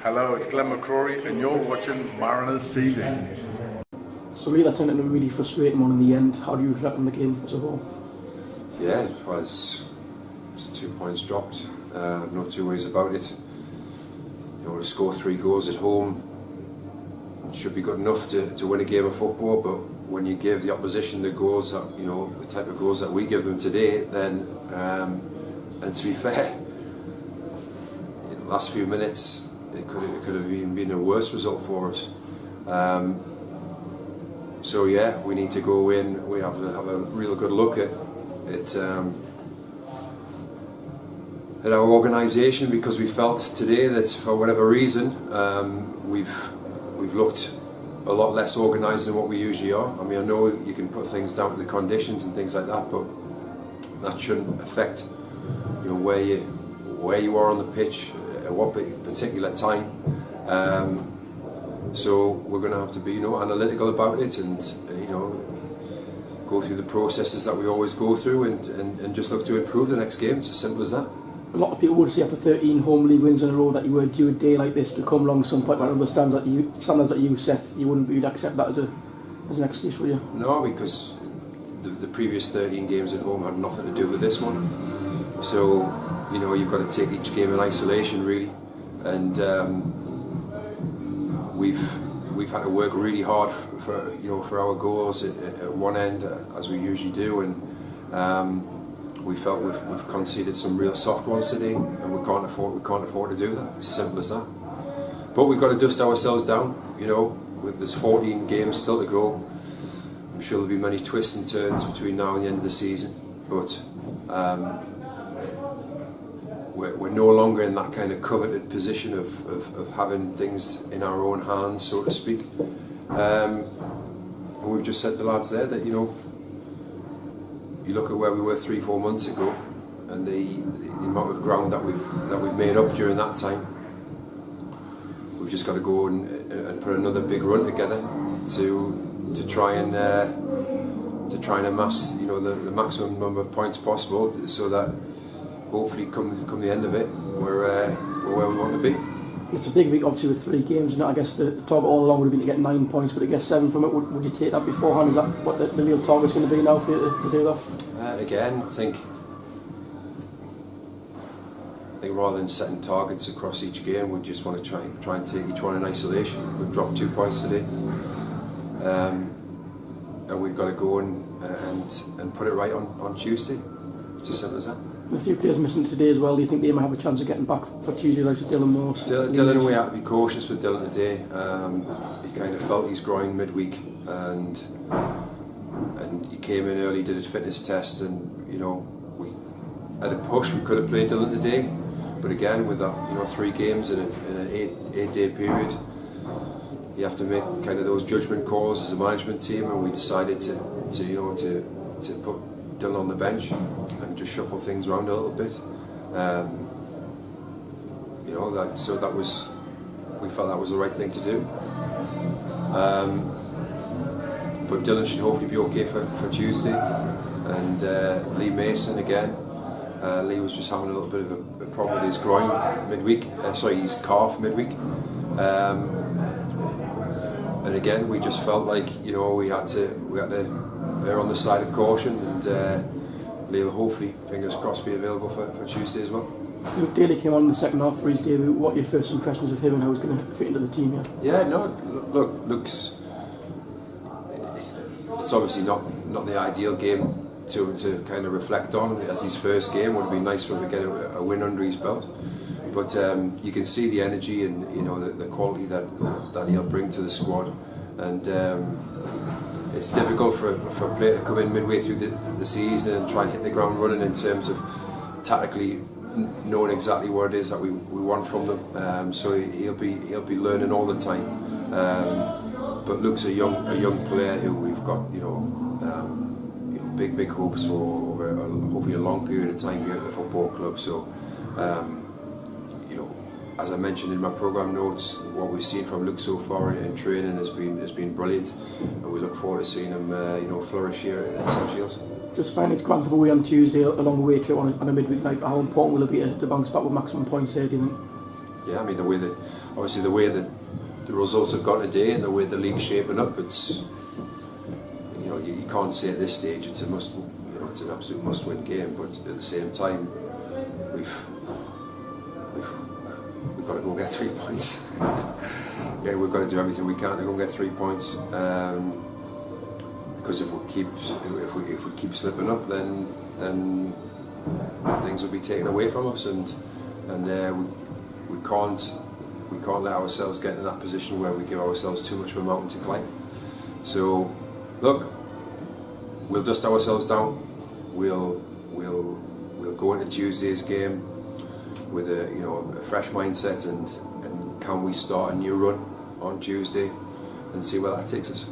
Hello, it's Glenn McCrory and you're watching Mariners TV. So Lee, that turned into a really frustrating one in the end. How do you reflect on the game as a whole? Yeah, well, it's 2 points dropped. No two ways about it. You know, to score 3 goals at home should be good enough to win a game of football. But when you give the opposition the goals that the type of goals that we give them today, then and to be fair, in the last few minutes it could have even been a worse result for us. So yeah, we need to go in. We have to have a real good look at our organisation, because we felt today that for whatever reason we've looked a lot less organised than what we usually are. I mean, I know you can put things down to the conditions and things like that, but that shouldn't affect where you are on the pitch at what particular time. So we're going to have to be analytical about it and go through the processes that we always go through and just look to improve the next game. It's as simple as that. A lot of people would say after 13 home league wins in a row that you were due a day like this to come along some point when other standards that you set, you wouldn't accept that as an excuse for you? No, because the previous 13 games at home had nothing to do with this one. So you've got to take each game in isolation really, and we've had to work really hard for our goals at one end, as we usually do, and we felt we've conceded some real soft ones today, and we can't afford to do that. It's as simple as that. But we've got to dust ourselves down. There's 14 games still to go. I'm sure there'll be many twists and turns between now and the end of the season, but we're no longer in that kind of coveted position of having things in our own hands, so to speak. And we've just said to the lads there that you look at where we were 3-4 months ago, and the amount of ground that we've made up during that time. We've just got to go and put another big run together to try and amass the maximum number of points possible, so that hopefully come the end of it we're where we want to be. It's a big week obviously with 3 games, and I guess the target all along would have been to get 9 points, but to get 7 from it, would you take that beforehand? Is that what the real target's going to be now for you to do that? Again, I think rather than setting targets across each game, we just want to try and take each one in isolation. We've dropped 2 points today, and we've got to go and put it right on Tuesday. It's as simple as that. A few players missing today as well. Do you think they might have a chance of getting back for Tuesday, like Dylan Morse? Dylan, we have to be cautious with Dylan today. He kind of felt his groin midweek, and he came in early, did his fitness test, and we at a push we could have played Dylan today, but again with that 3 games in an 8-day period, you have to make kind of those judgment calls as a management team, and we decided to put Dylan on the bench and just shuffle things around a little bit. We felt that was the right thing to do. But Dylan should hopefully be okay for Tuesday, and Lee Mason again. Lee was just having a little bit of a problem with his groin midweek. His calf midweek. And again, we just felt like we had to err on the side of caution, and Lee will hopefully, fingers crossed, be available for Tuesday as well. Luke Daly came on in the second half for his debut. What are your first impressions of him and how he's going to fit into the team here? Yeah, look, Luke's. It's obviously not the ideal game to kind of reflect on as his first game. Would have been nice for him to get a win under his belt, but you can see the energy and the quality that he'll bring to the squad, and it's difficult for a player to come in midway through the season and try and hit the ground running in terms of tactically knowing exactly what it is that we want from them. So he'll be learning all the time. But Luke's a young player who we've got big hopes for over hopefully a long period of time here at the football club. So as I mentioned in my programme notes, what we've seen from Luke so far in training has been brilliant, and we look forward to seeing him flourish here at St Shields. Just finally, it's Grantham away on Tuesday, a long way trip on a midweek night. How important will it be to bounce back with maximum points there, do you think? yeah, I mean the way that the results have gone today and the way the league's shaping up, it's, you know, you can't say at this stage it's a must, you know, it's an absolute must-win game. But at the same time, we've got to go and get 3 points. Yeah, we've got to do everything we can to go and get 3 points. Because if we keep slipping up, then things will be taken away from us, and we can't let ourselves get in that position where we give ourselves too much of a mountain to climb. So, look, we'll dust ourselves down. We'll go into Tuesday's game with a fresh mindset, and can we start a new run on Tuesday and see where that takes us.